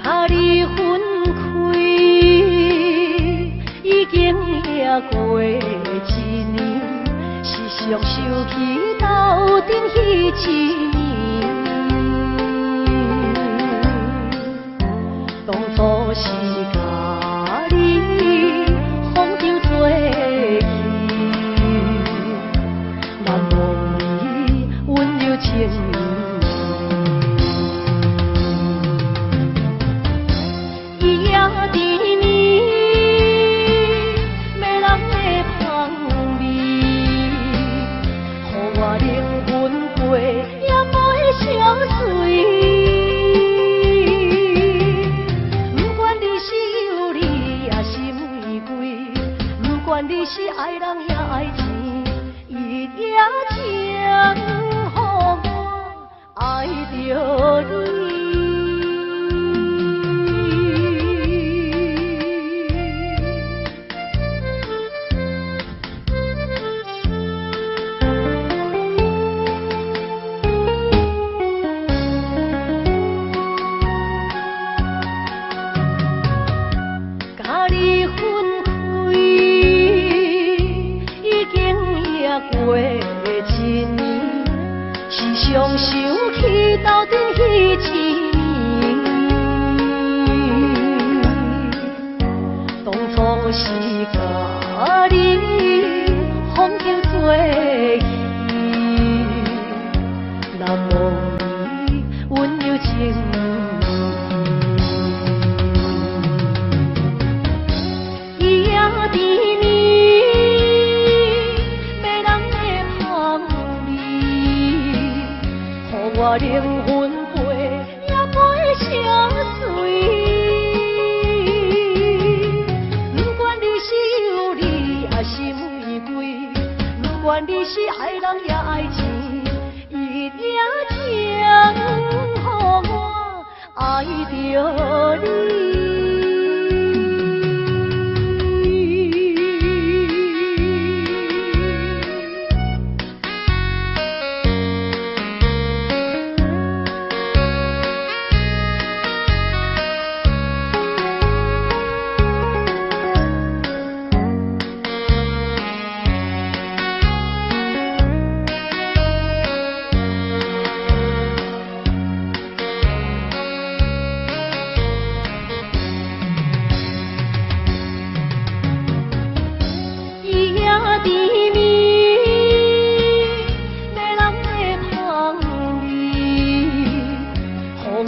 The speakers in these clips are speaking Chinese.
甲你分开，已经也过一年，时常想起斗阵彼一年。当初是甲你风中做戏，难忘你温柔情意。你是爱人也爱钱，伊也请予我爱着你。甲你分开，已经也过一年，时常想起斗阵彼一年。当初是甲你风中做戏，难忘你温柔情意。我灵魂陪也陪相随，不管你是有理也是玫瑰，不管你是爱人也爱钱，伊也请予我爱着你。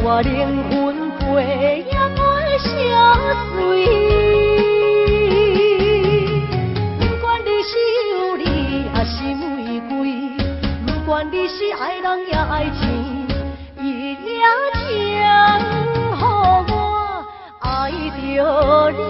我灵魂陪也陪相随，不管你是有理也是玫瑰，不管你是爱人也爱钱，伊也请予我爱着你。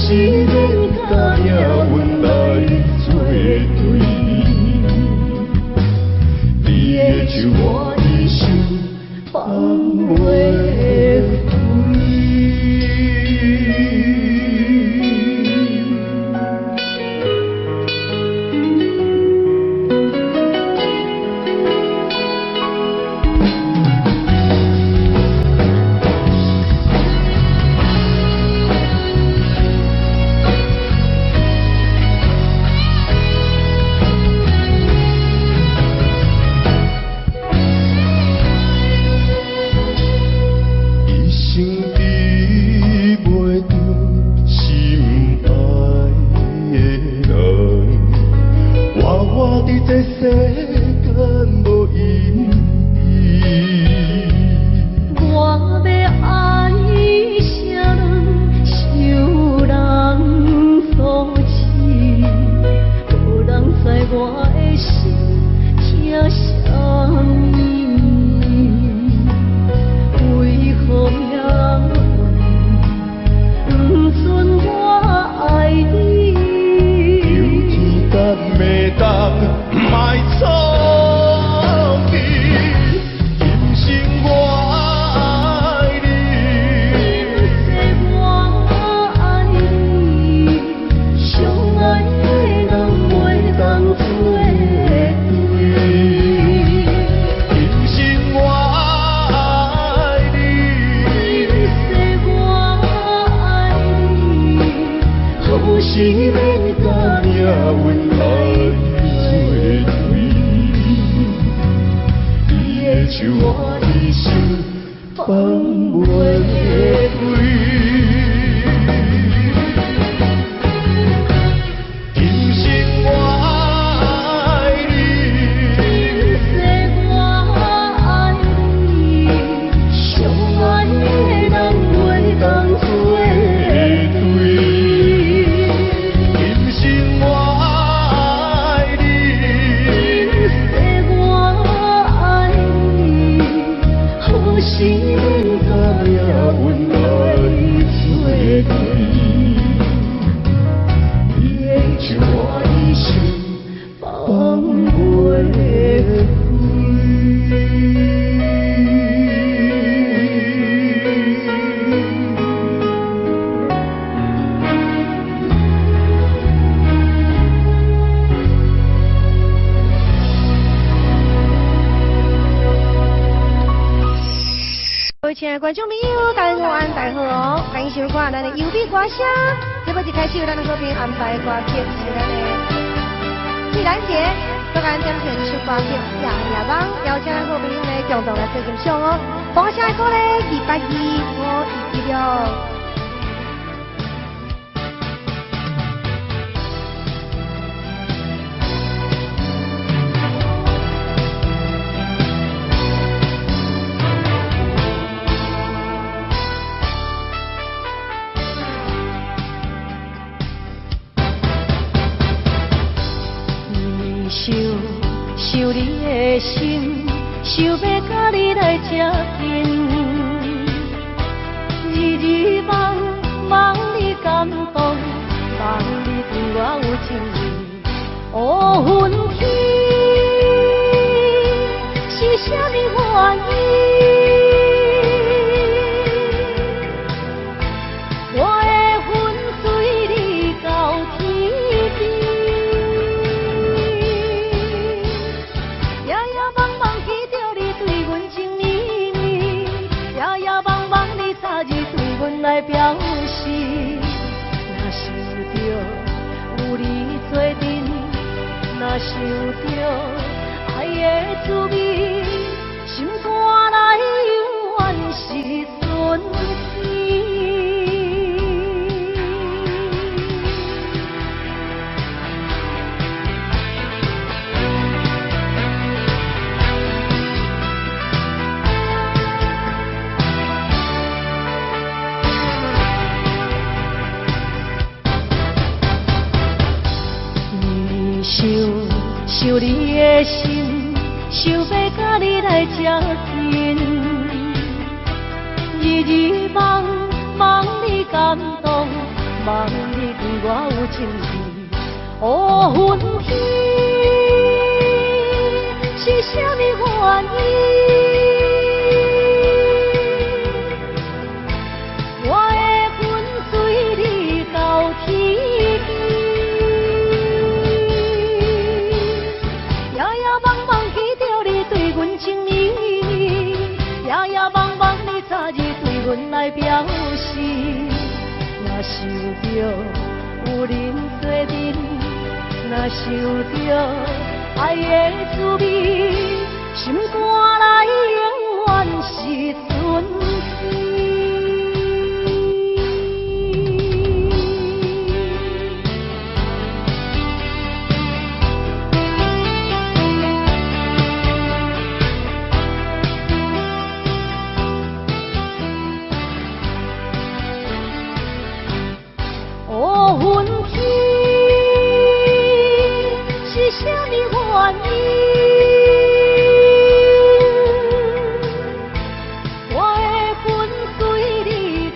是免甲命运来作对。你的手我的手，放袂开。亲爱的观众朋友，大家好，大家好，欢迎收看咱的优美歌声。节目一开始，咱的好朋友安排歌曲是咱的纪兰姐，昨晚点选一首歌曲《夜夜梦》，邀请咱好朋友呢共同来做欣赏哦。放下歌呢，282我已记了。想你的心，想要甲你来接近，日日梦梦你感动，梦你对我有情意。乌云天，是啥物原因？我的魂随你到天边。来表示，若想着有你做阵，若想着爱的滋味，心肝内永远是春天。想你的心，想要甲你来接近，日日梦梦你感动，茫你对我有情意，乌云天是啥物原因？我的魂随你到天边，夜夜茫茫记着你对阮情意意，夜夜茫茫你早日对阮来表示。若想着有人做阵，若想着爱的滋味，心肝内永远是纯粹。乌云天是啥物原因？我的魂随你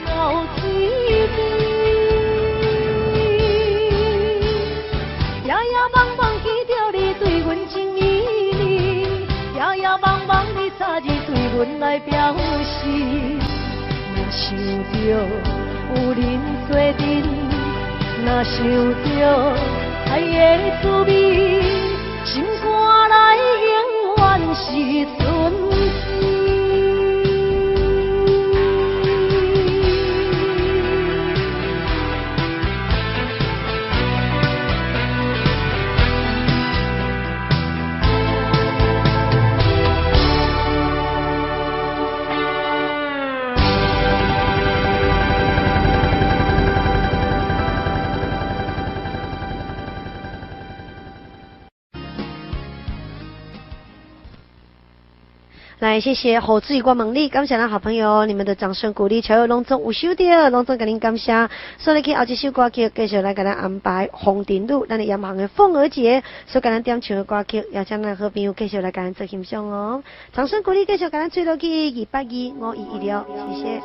到天边，夜夜茫茫记着你对阮情意意，夜夜茫茫你早日对阮来表示。若想着有人做阵。若想着爱的滋味，心肝内永远是纯粹。来，谢谢侯志宇光猛力，感谢咱好朋友，你们的掌声鼓励，超有隆重有收到，隆重给您感谢。所以去后一首歌曲，继续来给咱安排《红顶路》，咱的洋行的凤儿节，所给咱点唱的歌曲，邀请咱好朋友继续来给咱做欣赏哦。掌声鼓励，继续给咱吹落去2825116，谢谢。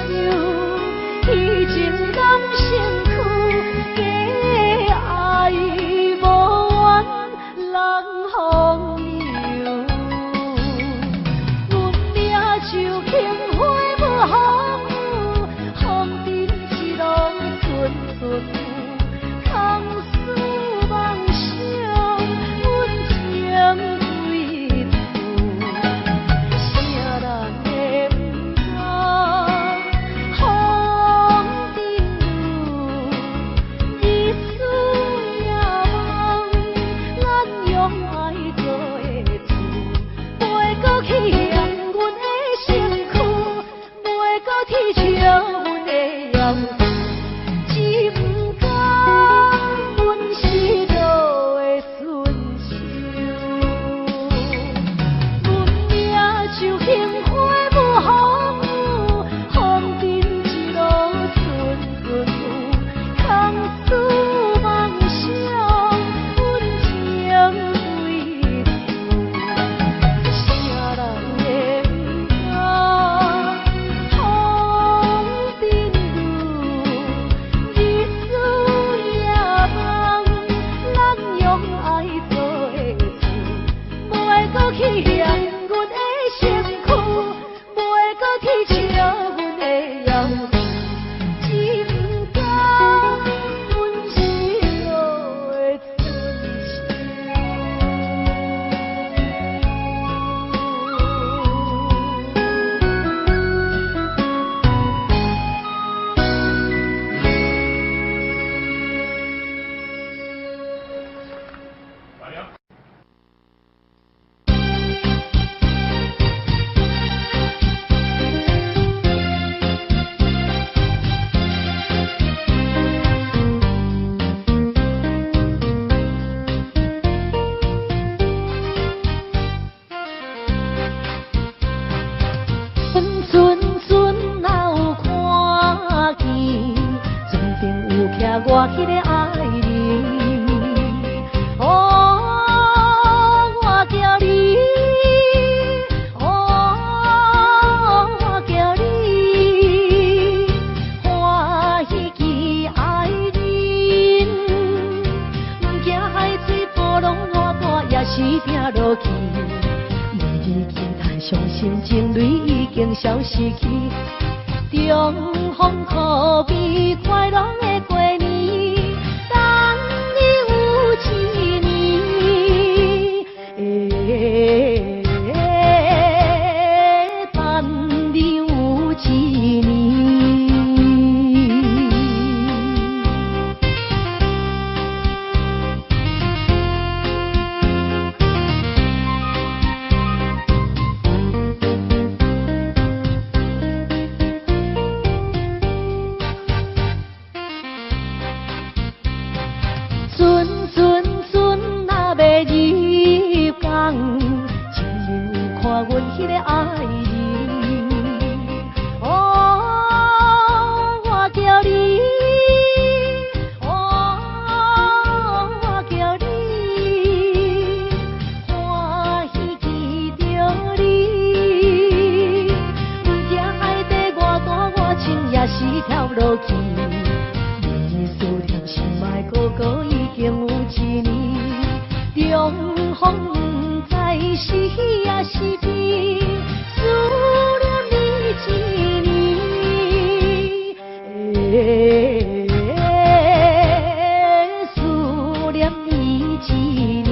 已情人身躯，假爱无缘人风流。阮命就轻花不风，风尘一路顺顺有，空思梦想，阮情归途。啥人会不知？风尘路，日思夜梦，咱用爱做的厝，袂搁去嫌阮的身躯，袂搁去笑阮的腰。只不甘阮失落的顺手，阮命就轻花不风，风尘一路顺顺有，空思梦想，阮情归途。啥人会不知？风尘路，日思夜梦，咱用爱做的厝，袂搁去嫌阮的身躯，袂搁去笑阮的腰。只不甘阮失落的顺阵阵哪有看见，船顶有徛我迄个爱人。哦，我叫你，哦，我叫你，欢喜记爱人，毋惊海水波浪偌大，也是拼落去。你期待伤心情侣已经消失去，中风可悲，快乐的过年，等你有一年，等你有一年。阵阵阵若要入港，亲像有看阮迄个爱人。哦，我叫你，哦，我叫你，欢喜记着你。阮惊海底偌大，我情也是跳落去。你思念心爱哥哥已经有一年，中风不知是喜也是悲，思念你一年，思念你一年。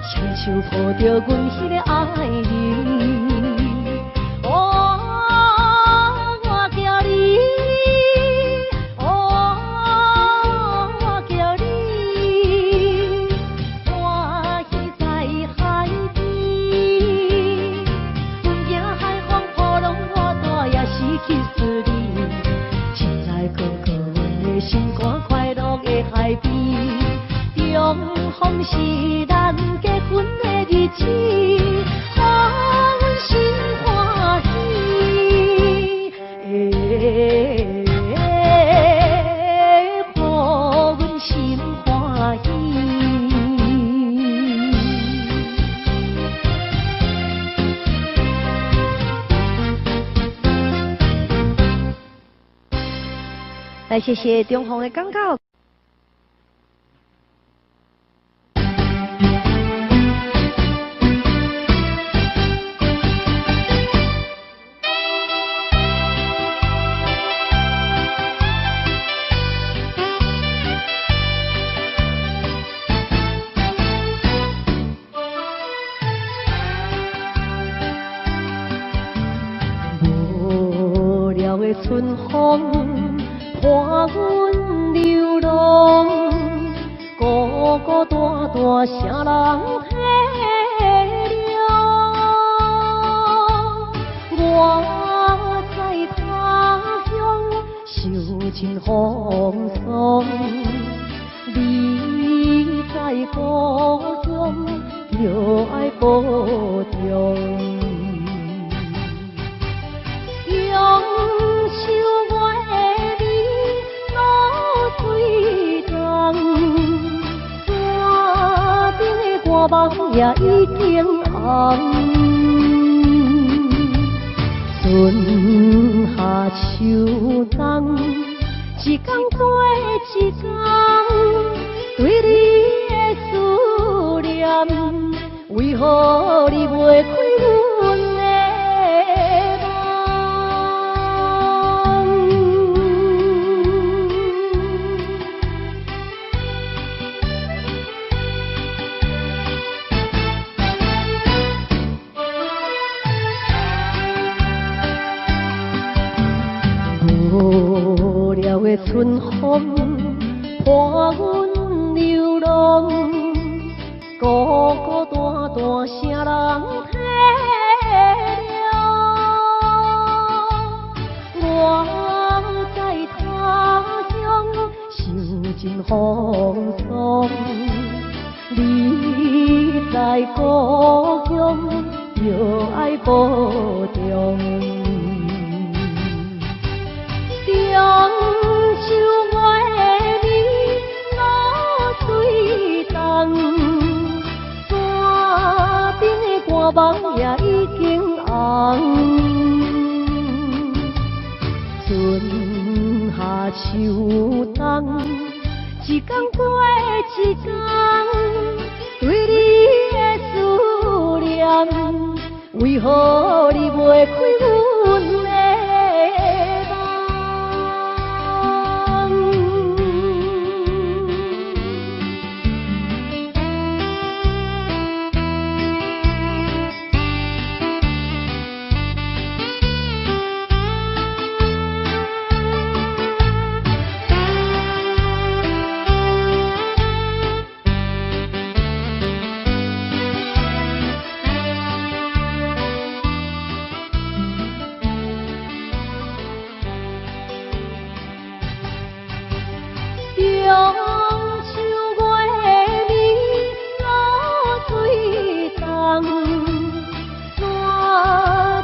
双手抱着阮迄个爱人，哦，我叫你，哦，我叫你，欢喜在海边，阮惊海风波浪偌大，也失去思念，亲爱哥哥，阮的心肝快乐的海边。中逢是咱结婚的日子，予阮心欢喜。予阮心欢喜。来，谢谢中红的广告。无聊的春风。伴阮流浪，孤孤单单，啥人体谅？我在他乡受尽风霜，你在故乡就爱保重。用手我的水重，山顶的歌梦也已经红。春夏秋冬，一天过一天，对你的思念，为何你袂开阮的？无聊的春风伴阮流浪，孤孤单单，啥人体谅？我在他乡受尽风霜，你在故乡就爱保重。用手我的面落水重，山顶的歌梦也已经红。春夏秋冬，一天过一天，对你的思念，为何你袂开阮的？用手我的面落水重，山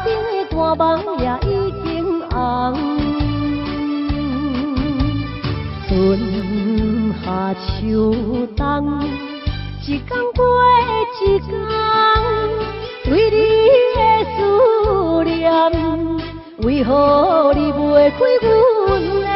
顶的歌梦也已经红。春夏秋冬，一天过一天，对你的思念，为何你袂开阮的？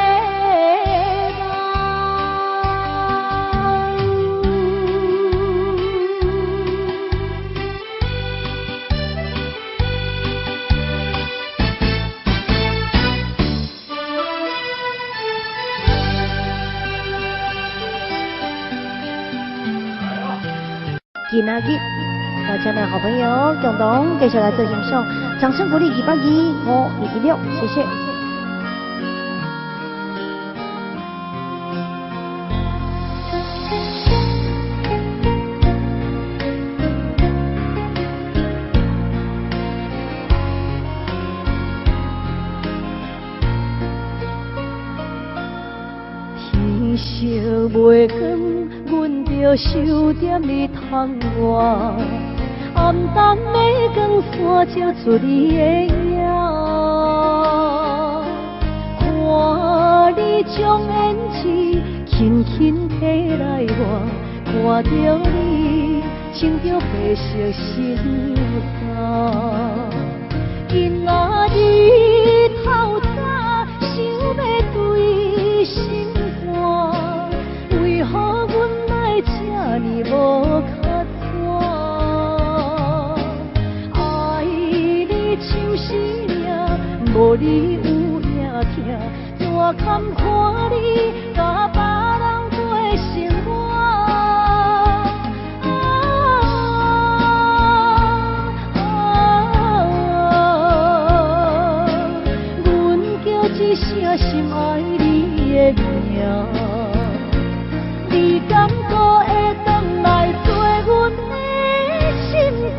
今仔日，邀请的好朋友共同继续来做欣赏，掌声鼓励225-5116，谢谢。天色袂光，阮着守踮你窗外，暗淡的光线照出你的影。看你将胭脂轻轻提来我，看着你穿着白色新衫。今仔日透早想要对心肝，为何阮来这呢无较早？爱你像生命，无你有影听，怎堪看你甲别人过生活？声心爱你的名，你敢搁会返来做阮的心肝？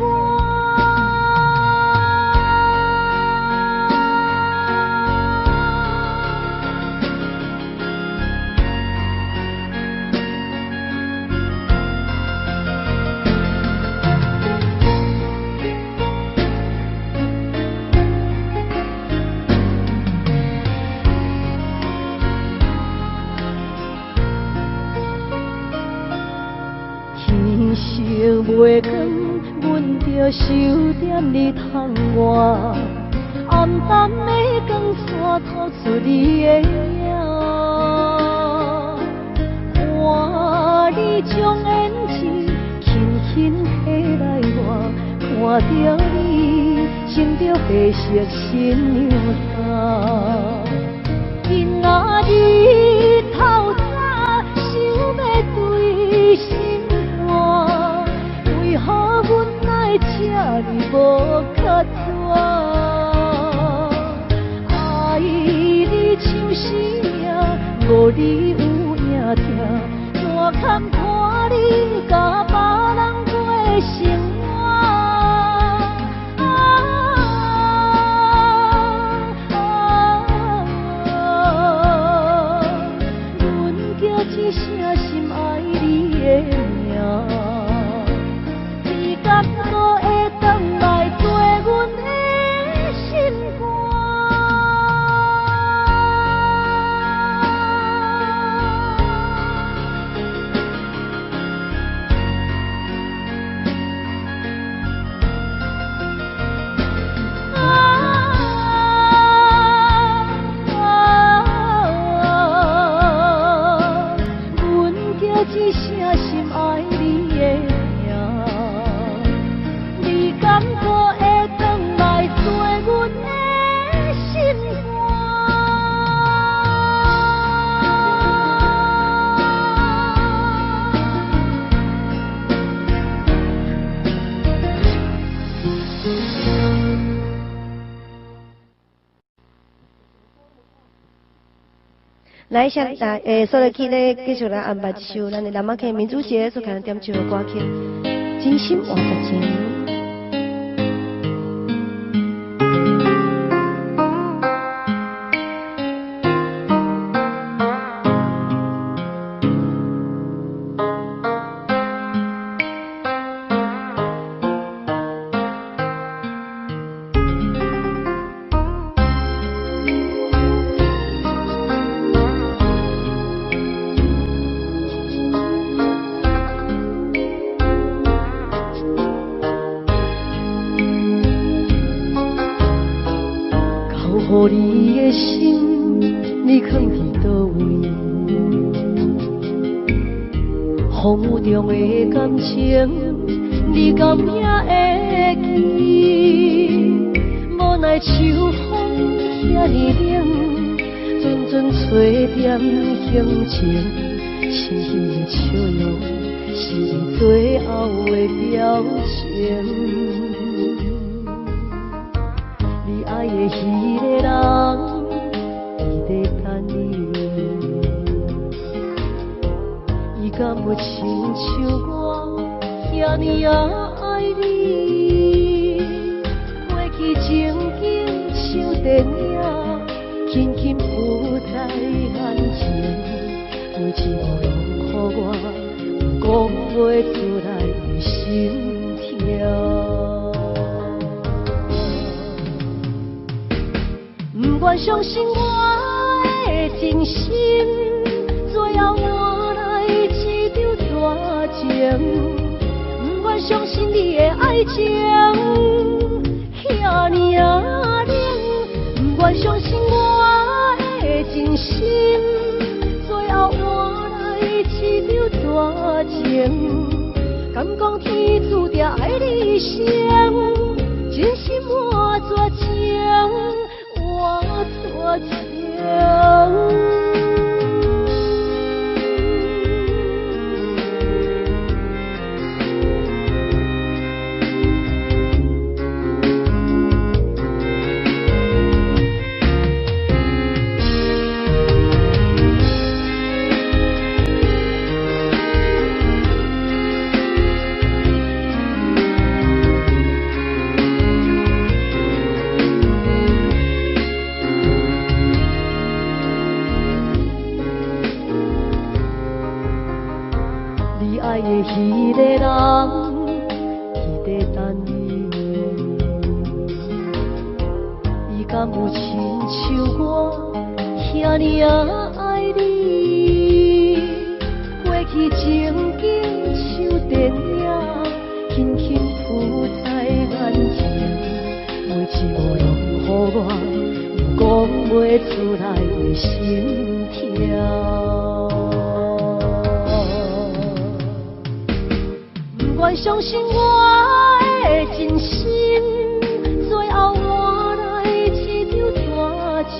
月光，阮着守踮你窗外，暗淡的光线透出你的影。看你将胭脂轻轻提来我，看着你穿着白色新娘衫。今仔日透早想要对心肝。为何阮来这呢无较早？爱你像生命，无你有影听，怎堪看你甲别人过生活？阮叫一声心爱你的名。敢搁会返来做阮的心肝？阮叫一声心爱你的名。敢搁会返来做阮的心肝？来，所有去咧继续来安排一首咱的南马溪民主节所看点唱的歌曲《真心换实情》。予你的心，你藏伫倒位？风雨中的感情，你敢也会记？无奈秋风遐尼冷，阵阵吹点轻情，深深的笑容是你最后的表情。你爱的迄个人，伊在等你，伊敢有亲像我遐尼也爱你？过去情景像电影，轻轻浮在眼前，每一幕拢予我讲袂出来的心跳。不愿相信我的真心，最后换来一场绝情。不愿相信你的爱情遐尼啊冷，不愿相信我的真心，最后换来一场绝情。敢讲天注定爱你生，真心换绝情。我多情。爱的迄个人，伊在等你。伊敢有亲像我遐尼啊爱你？过去情景像电影，轻轻浮在眼前，每一幕拢予我有讲袂出来的心跳。不愿相信我的真心，最后换来一场绝情。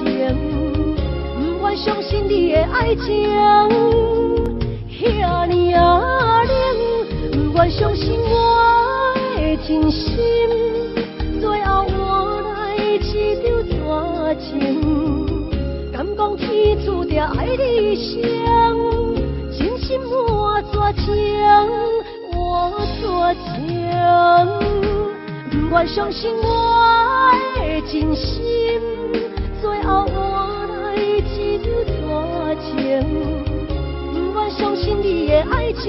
不愿相信你的爱情遐尼啊冷，不愿相信我的真心，最后换来一场绝情。敢讲天注定爱你生，真心换绝情。我多情，不愿相信我的真心，最后换来一场绝情。不愿相信你的爱情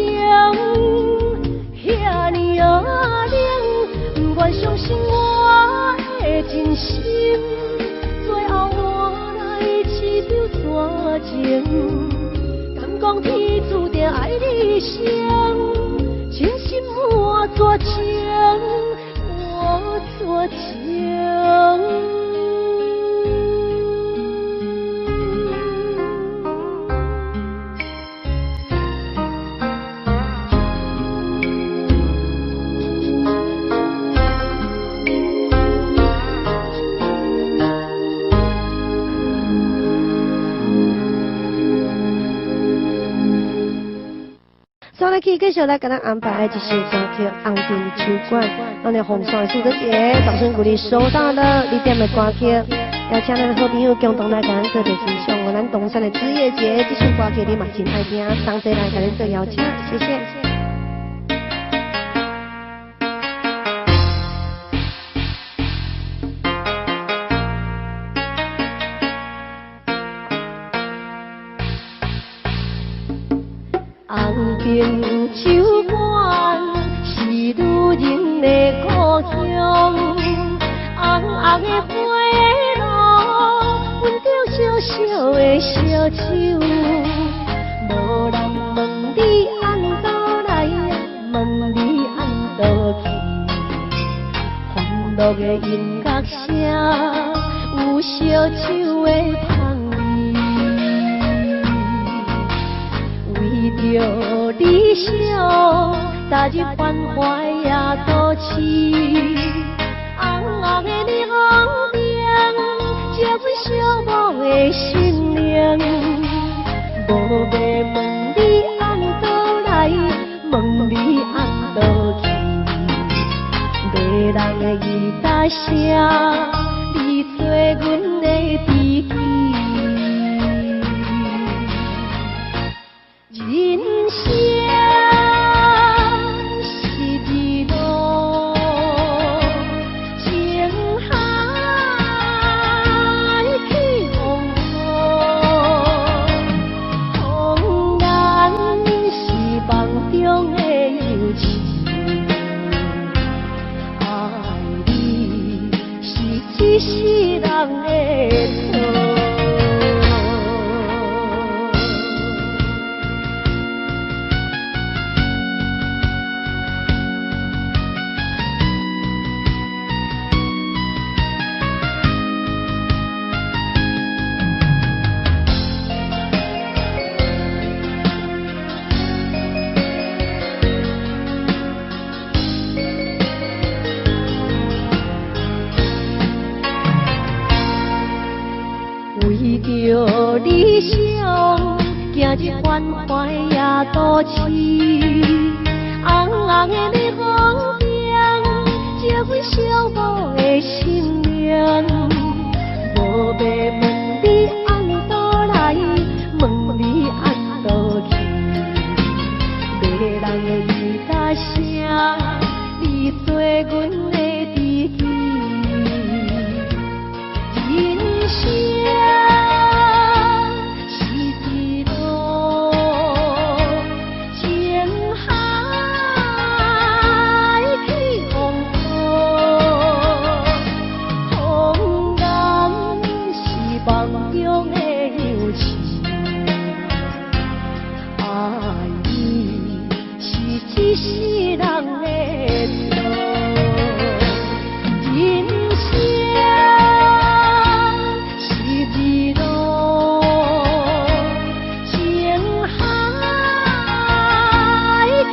遐尼啊冷，不愿相信我的真心，最后换来一场绝情。敢讲天注定爱你生。真心换绝情，我绝情。所以继续来给咱安排一首歌曲《红尘秋馆》，咱的红山树的节，掌声鼓励收到了你点的歌曲，邀请咱的好朋友共同来给咱做点欣赏。我咱东山的枝叶节，这首歌曲你嘛真爱听，同齐来给咱做邀请，谢谢。红尘秋馆是女人的故乡，红红的花路，阮着小小的小手，无人问你按倒来，问你按倒去，欢乐的音乐声，有烧酒的香味。为着理想，踏入繁华夜都市，红红的霓虹灯，照阮寂寞的心灵。无要问你按倒来，问你按倒去，迷人的吉他声，你做阮的知己。人生是一路情海起风波，风眼是梦中日关怀也都市，红红的烈风中，借阮小母的性命。无白问你安倒来，问你安倒去，迷人的伊甲声，你做阮的知己，人生。一世人的错，人生是一路，情海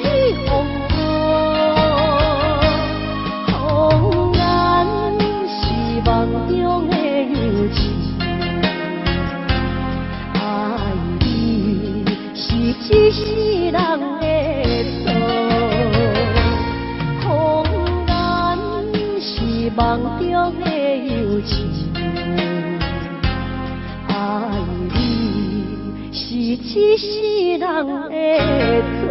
去风波，红颜是梦中的游戏，爱你是一世人的错。梦中的游戏，爱你是一世人的错。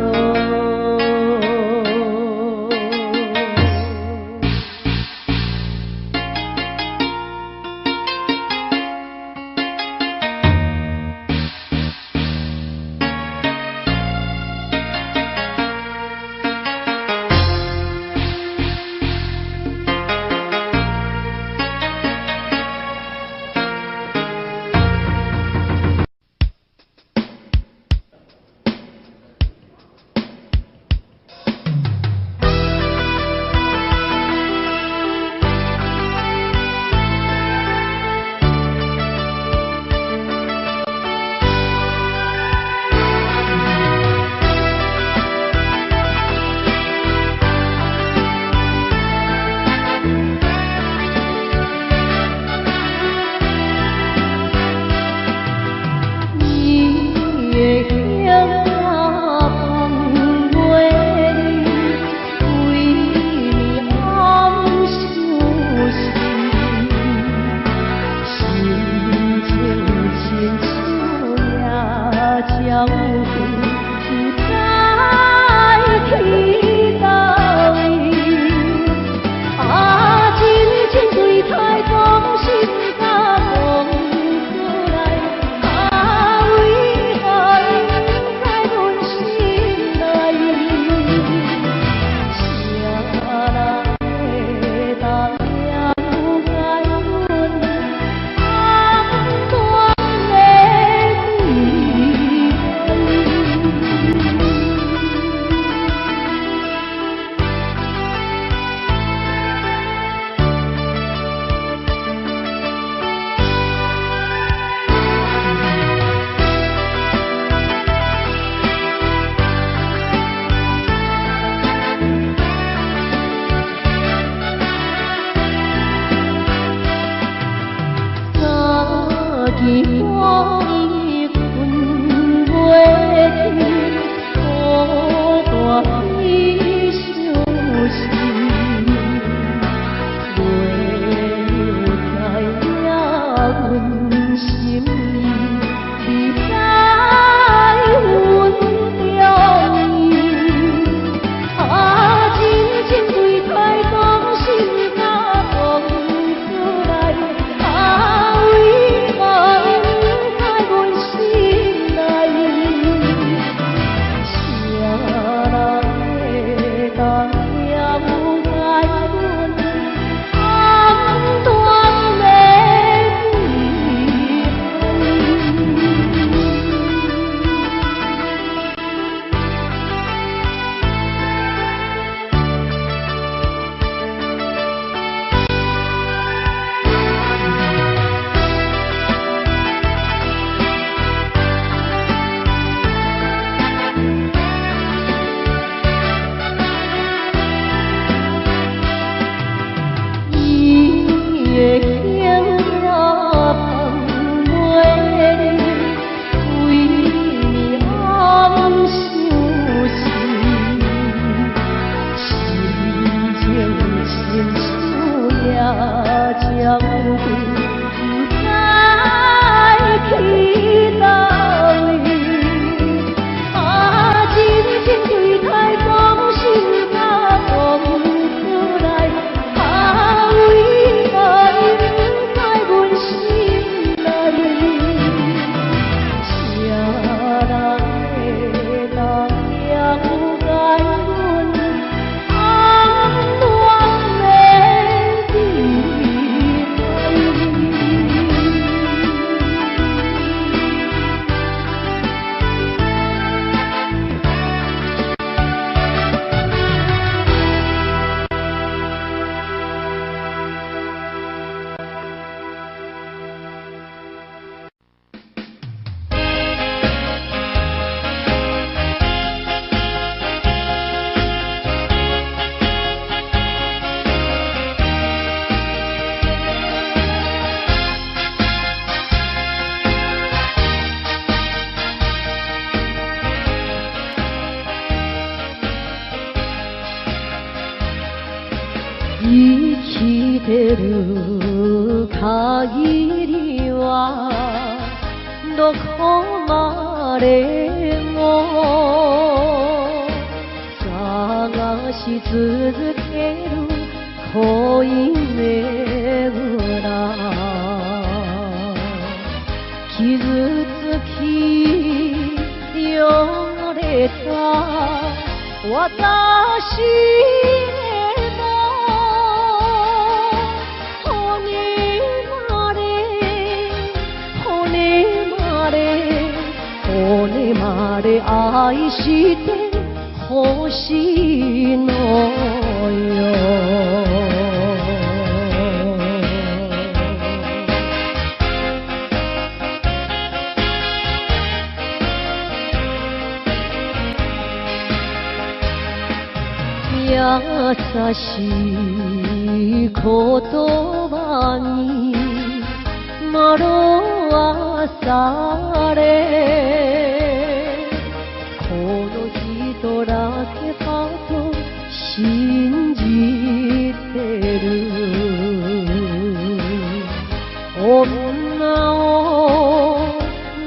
生きてる限りはどこまでも探し続ける恋めぐら傷つき汚れた私骨まで愛してほしいのよ優しい言葉に惑わされこの人だけかと信じてる女を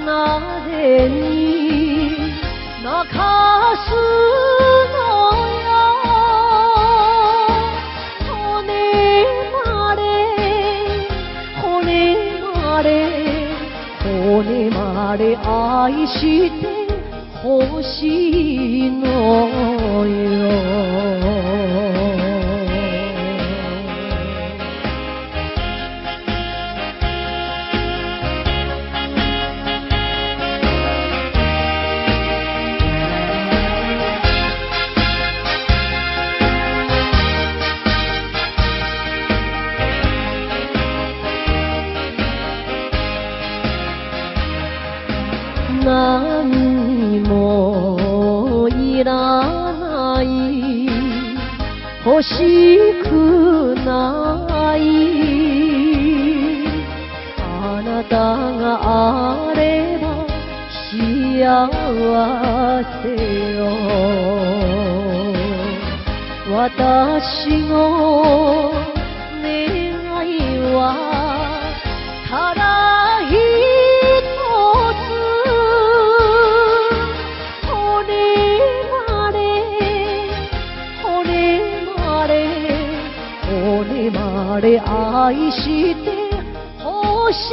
なぜに泣かすのよ骨まで愛してほしいのよ何もいらない欲しくないあなたがあれば幸せよ私の願いはただ一つ骨まで愛してほし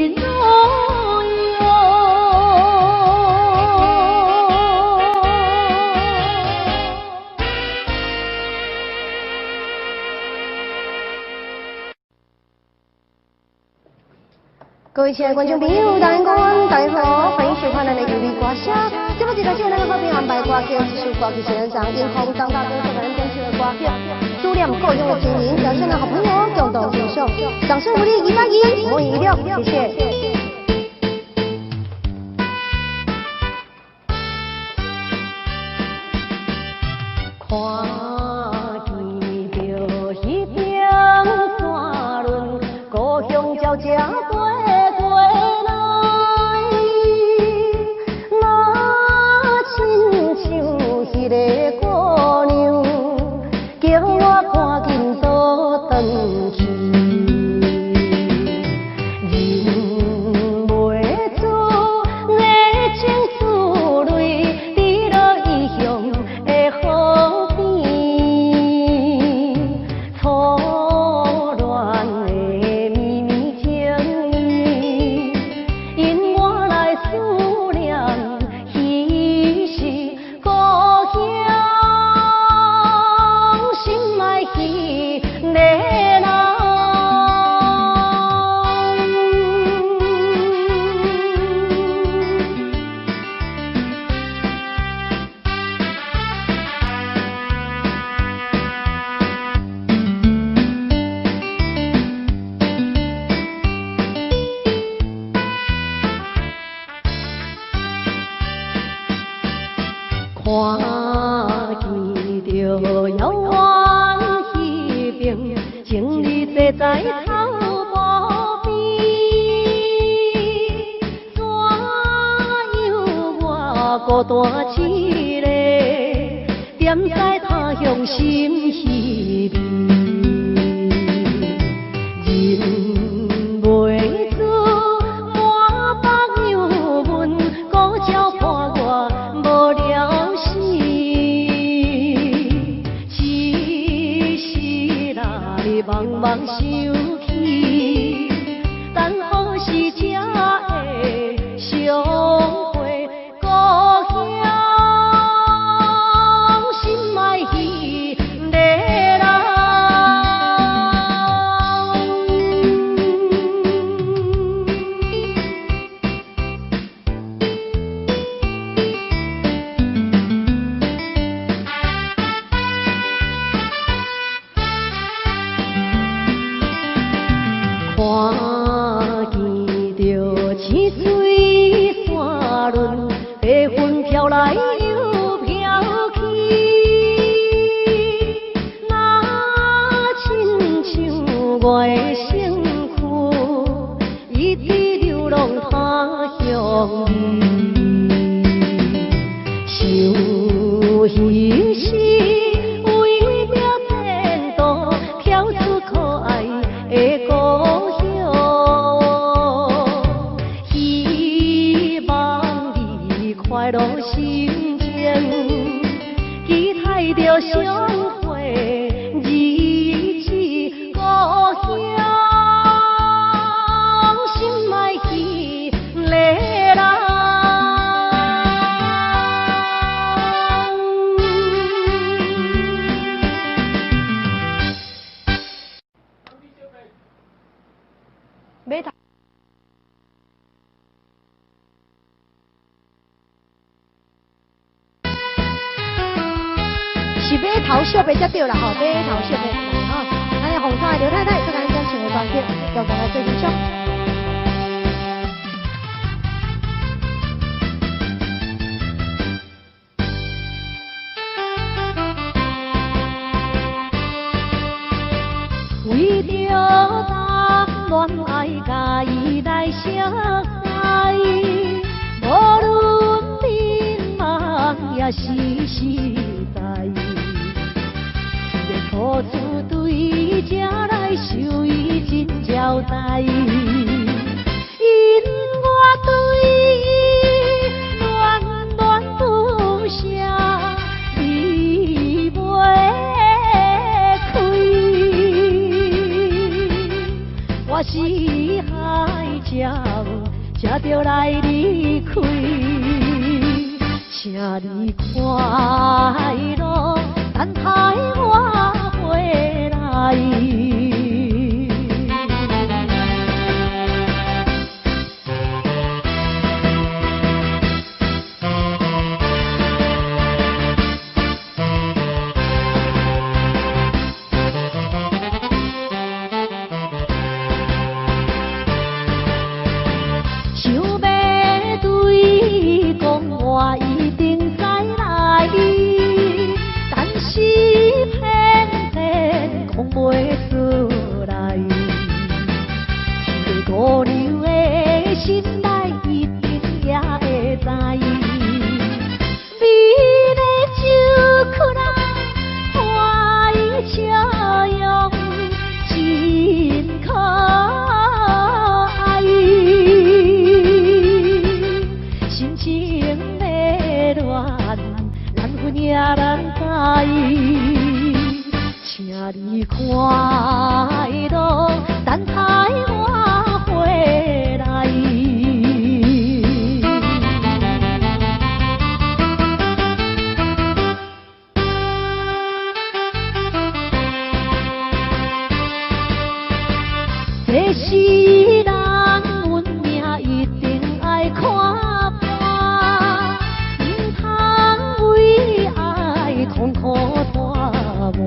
いのよ各位亲爱的观众朋友，大家好，大家好，欢迎收看咱的有力歌声。这么一个节目，咱们这边安排歌曲，一首歌曲是咱英雄张大哥所为咱编曲的歌曲，数量够用的经营，掌声的好朋友共同欣赏，掌声鼓励181，我一六，谢谢。看见着彼边山峦，故乡鸟只飞过来，那亲像迄个姑娘，叫我赶紧倒转去。无遥远彼边，情义坐在草坡边。怎样我孤单一个，踮在他乡心稀微。人袂输满腹忧闷，孤照伴我无了时。此时来茫茫想起，等何时才会相会？故乡心爱彼个人。看见着青水山峦，白云飘来又飘去，若亲像我的身躯，一直流浪他乡里。想彼时为了前途，跳出可爱的故乡。希望你快乐心情，期待着相会日子，故乡心爱彼个人。买头是买头小白才对啦吼，买头小白吼，咱的红衫的刘太太，再甲咱讲唱的关键，要讲来做欣赏。为着谈恋爱，甲伊来相爱，无论迷茫也是实在。这个苦楚对这来受伊真交代，因我对伊恋恋不舍，离袂开。我是海鸟，才着来离开，请你快乐，等待我回来。想要对伊讲，我一定再来，但是偏偏讲袂出来。这个姑娘的心内一定也会知，美丽酒曲啊，花伊笑容真可爱。心情迷乱，难分也难知，请你快乐，等待我回来。这世人运命一定爱看破，唔通为爱空苦拖磨。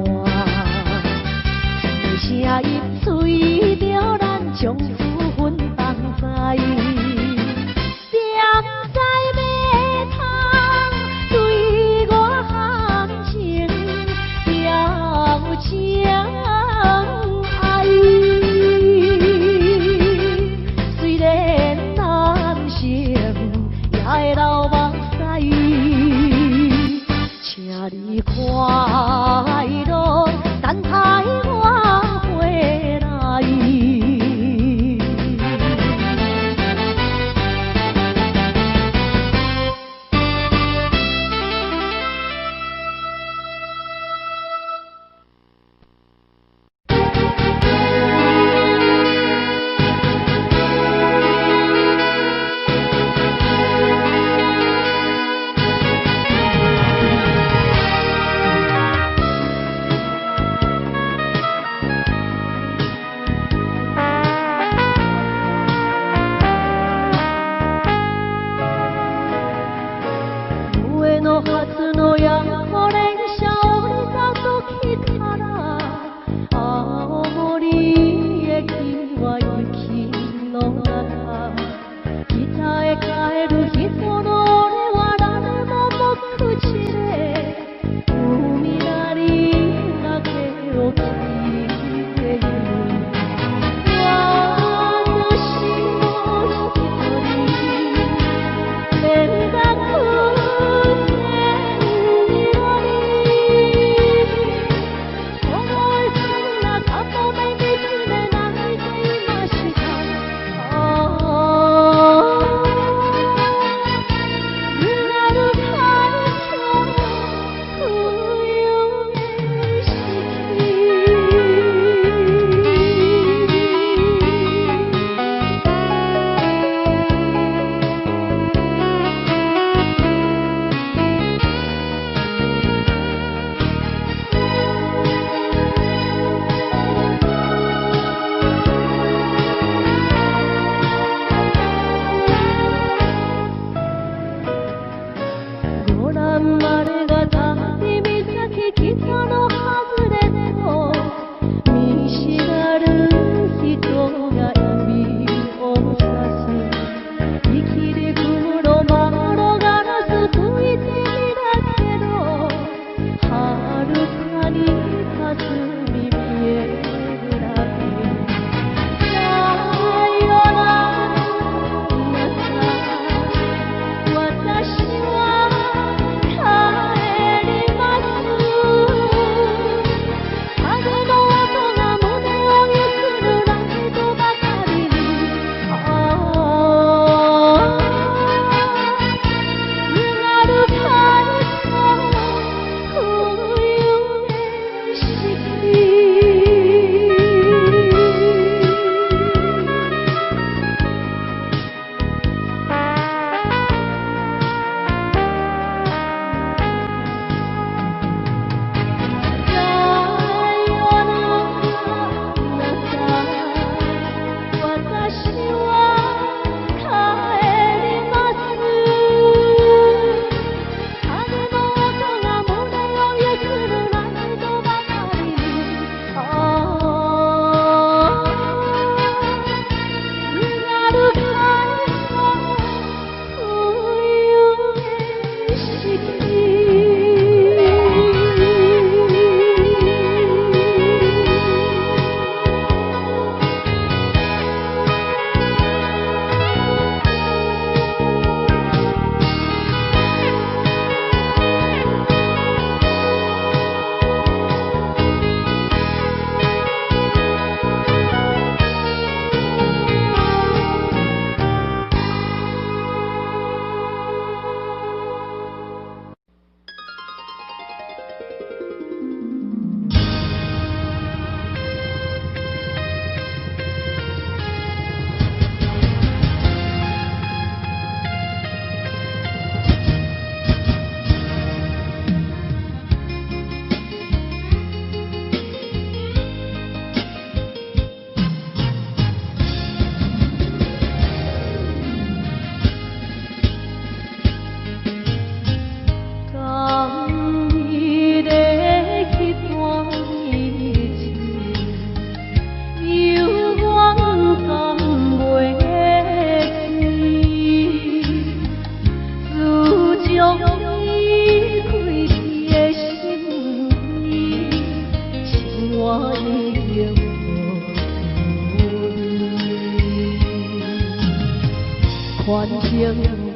环境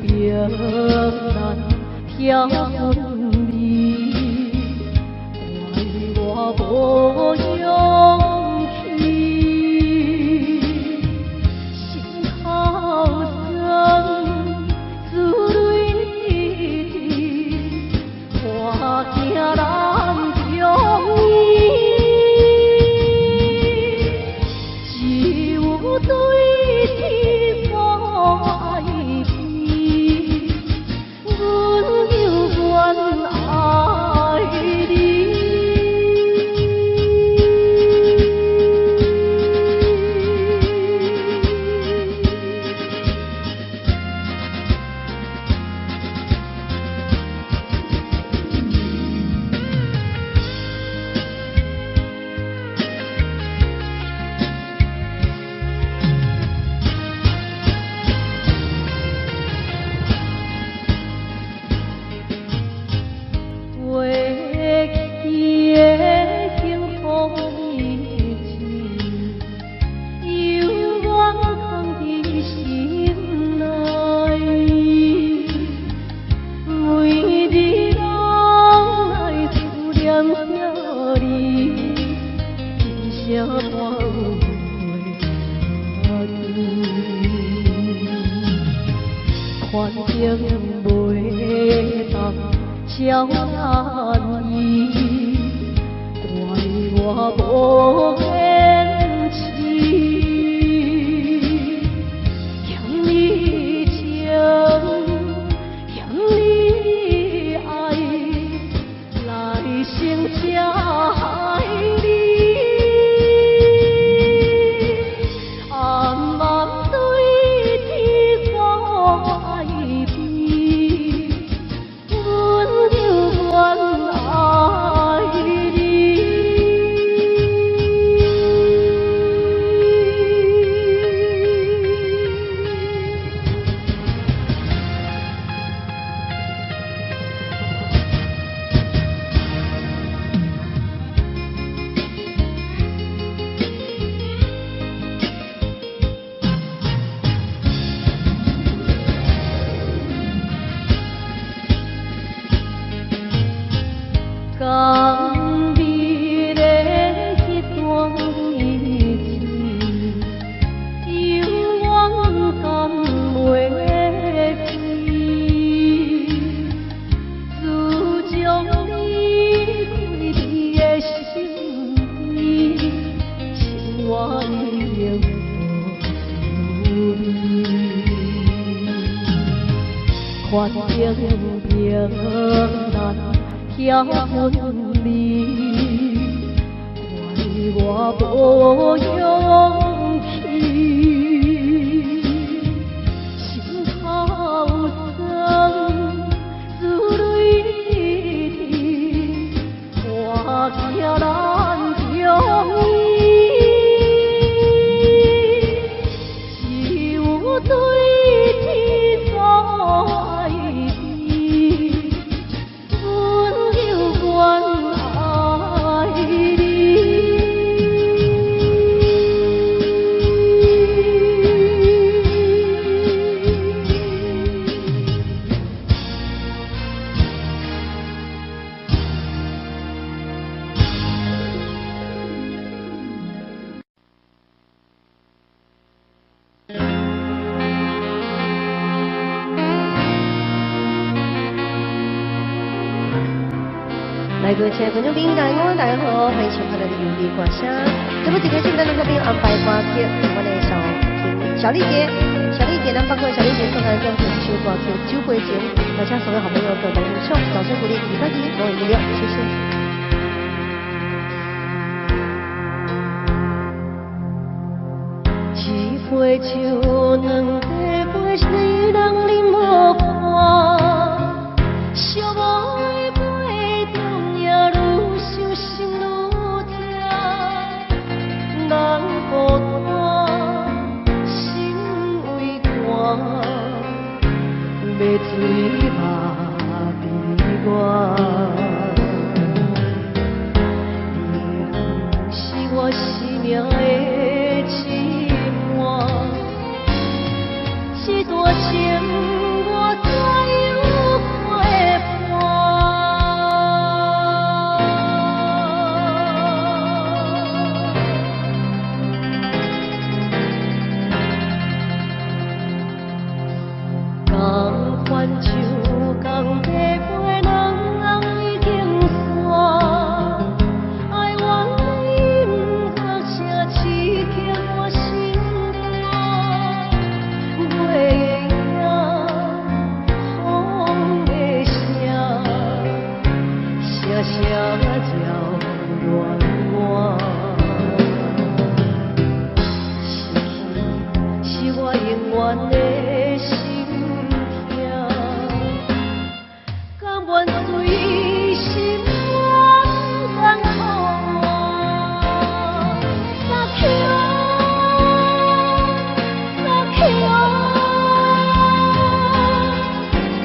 平难挑分离，怪我无勇气，心头酸，自泪滴，我惊难中医，只有对天所爱悲，阮犹原爱你。环境袂当超难伊，怪我无坚持，欠你情，欠你爱，来生才害你。暗暗对天所爱悲，阮犹原爱你。甘美的迄段日子，犹原甘袂记。自从你开你的心扉，情我已经无味。环境平难挑分离，怪我无勇气，心头酸，自泪滴，我惊难中医，只有对天所爱悲。阮犹原爱你。来，各位亲爱的观众朋友，大家好，大家好，欢迎收看咱的优美歌声。这不一开始，咱们这边安排歌曲，我的小丽姐，咱包括小丽姐送来两首秋歌曲《酒杯情》，邀请所有好朋友共同欣赏，掌声鼓励，礼拜一我一六，谢谢。一杯酒，两杯水，人饮无伴，寂寞的杯中也愈想心愈痛，人孤单，心为寒，要醉嘛悲怨。你是我生命的一段情，我怎有陪伴？同款像同地陪人已经散，爱怨因何声刺激我心肝？月影，风的声，声声绕乱我。是我永远的心痛，甘愿随心愿甘苦我，撒口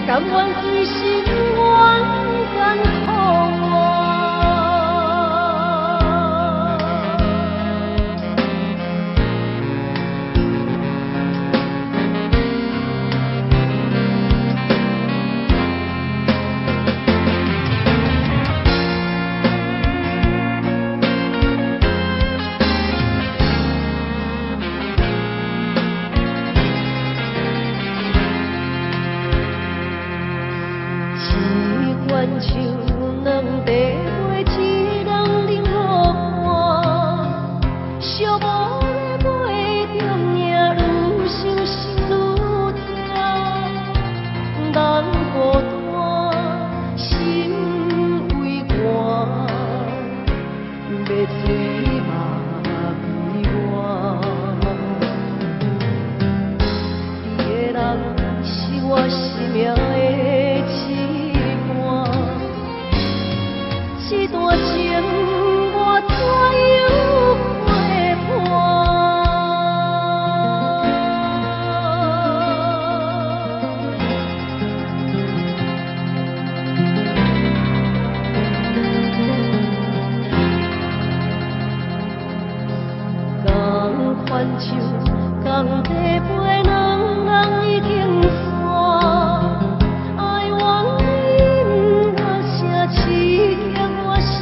甘愿随心愿甘苦我。一罐酒，两茶杯，一人饮落汗，寂寞的杯中命，愈想心愈痛，人孤单，心为寒，要醉嘛悲怨。你的人是我生命的羁绊，这段情我怎有陪伴？同款像同地陪人已经散，爱怨因何声刺激我心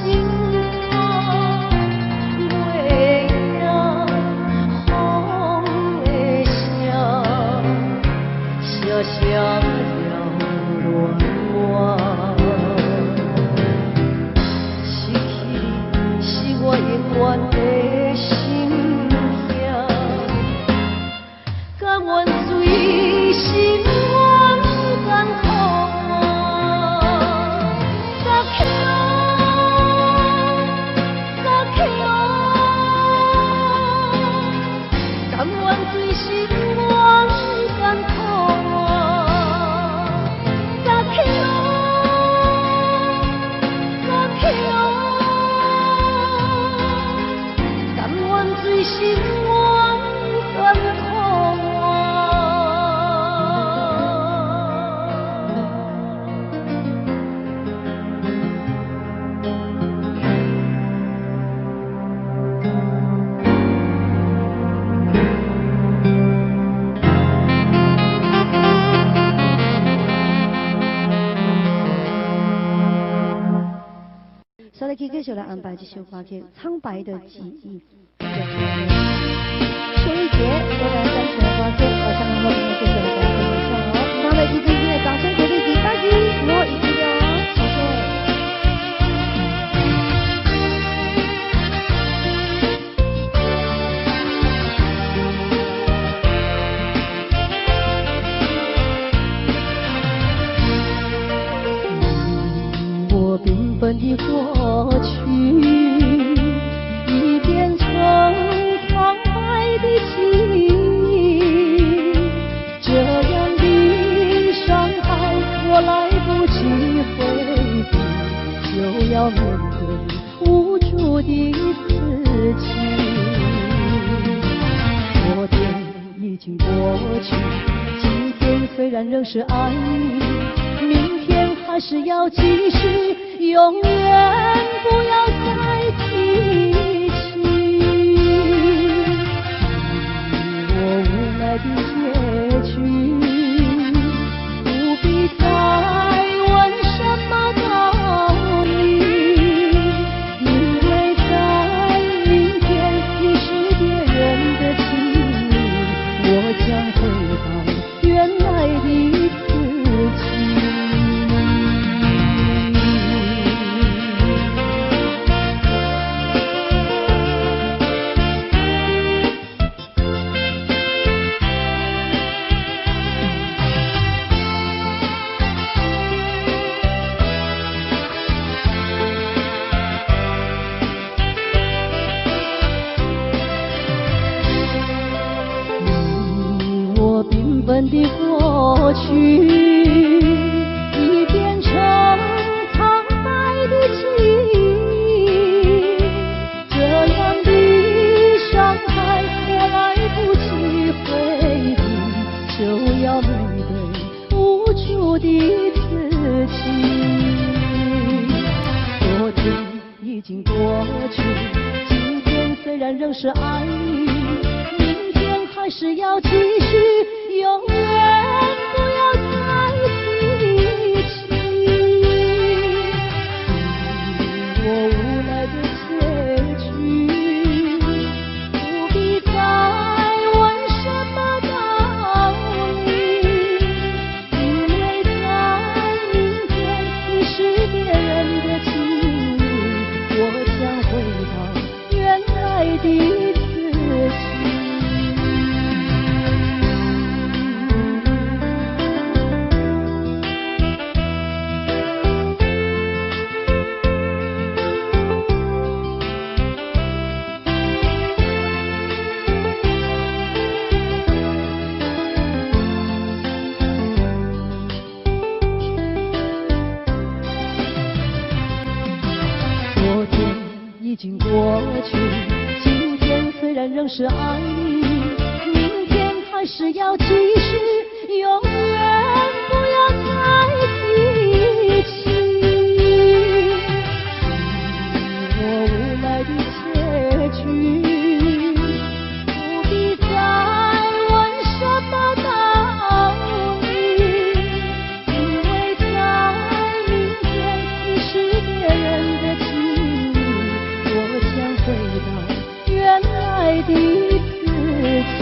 肝？月影，风的声，声声绕乱我。失去你是我永远的心痛，甘愿随心愿甘苦我，撒口甘愿随心愿甘苦我，撒口甘愿随心愿甘苦我。稍后继续来安排这首歌曲《苍白的记忆》。邱一杰所来赞助的歌曲，我相信后面会继续来给大家演唱哦。那么，请今天的掌声鼓励给大吉罗以及哦，谢谢。我缤纷的过去，已变成苍白的记忆。这样的伤害，我来不及回避，就要面对无助的自己。昨天已经过去，今天虽然仍是爱你，明天还是要继续，永远不要再提起。我无奈的结局。远的过去已变成苍白的记忆，这样的伤害我来不及回忆，就要面对无助的自己。昨天已经过去，今天虽然仍是爱你，明天还是要继续，永远不要再提起。我无奈的结局，不必再问什么道理，因为在明天你是别人的情侣，我将回到原来的自己。昨天已经过去，今天虽然仍是爱你，明天还是要继续，永远不要再提起。我无奈的结局，不必再问什么道理，因为在明天你是别人的情侣，我将回到原来的自己。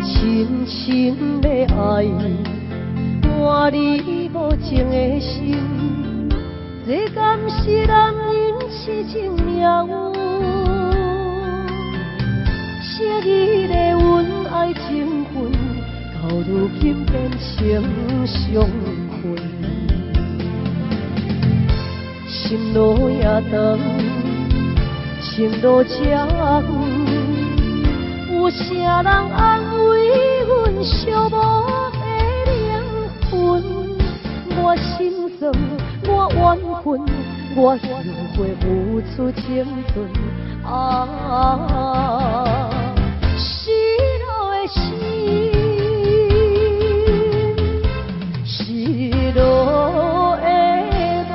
深深的爱，换你无情的心，这敢是男人痴情命运？昔日的阮爱情份，到如今变成伤痕。心路也长，情路也远。有啥人安慰阮寂寞的灵魂？我心酸，我怨恨，我后悔付出青春。失落的心，失落的梦。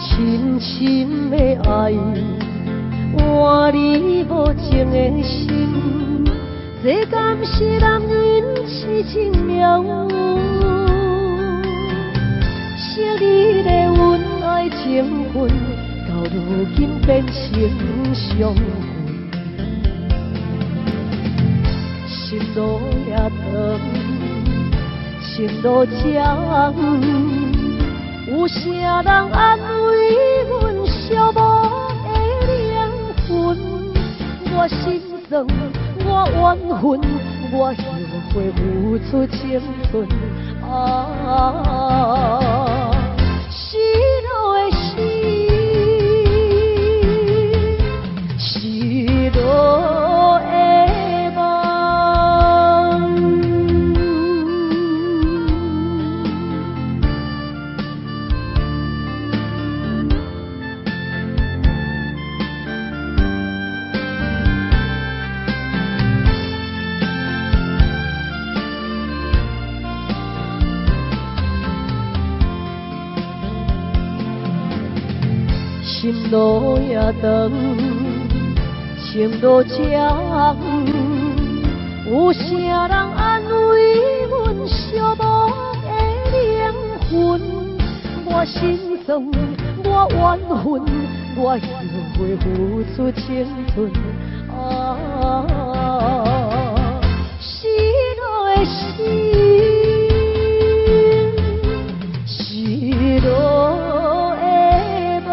深深的爱，换你无情的心，这敢是男人痴情命运？昔日的阮爱情份，到如今变成伤痕。心路也长，情路也远。有啥人安慰阮寂寞的灵魂？我心酸，我怨恨，我后悔付出青春。失落的心，失落的梦。心路也长，情路这长，有啥人安慰阮寂寞的灵魂？我心酸，我怨恨，我后悔付出青春。失落的心，失落的梦。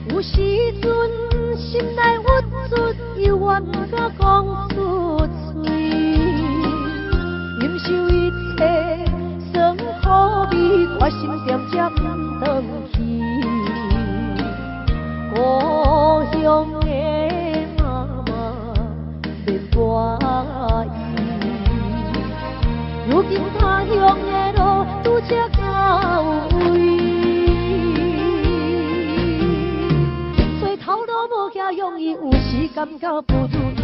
有时阵心内郁卒，又怨甲讲出嘴，忍受一切酸苦味，我心渐渐不转去。故乡的妈妈免我意，如今他乡的路拄则到位。无遐容易，有时感觉不如意，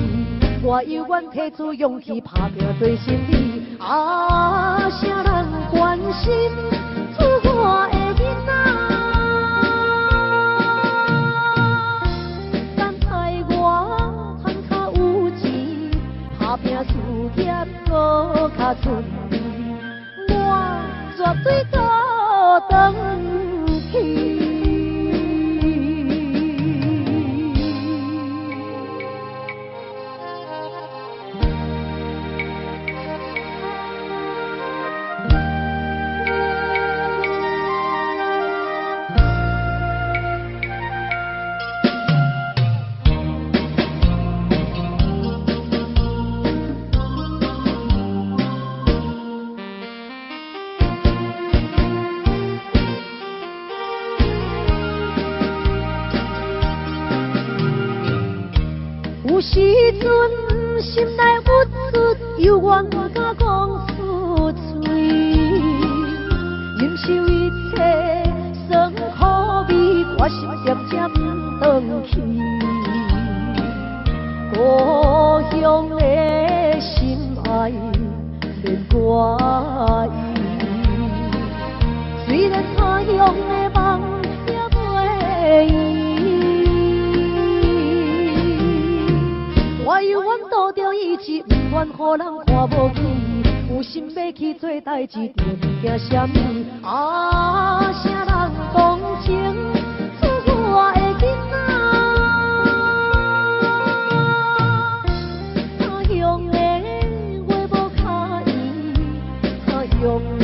我犹原提出勇气，打拼对心理。啊，啥人关心出我的囡仔？等待我赚较有钱，打拼事业搁较顺利，我绝对搁转去。有时阵心内郁卒，又怨甲讲出嘴，忍受一切酸苦味，我心渐渐不转去。故乡的心爱免我意，虽然他乡的梦也袂圆。我犹原拄着意志，不愿予人看无起，有心要去做代志，着惊啥物？啊，啥人同情出我的囡仔？他乡的话无脚圆，他乡的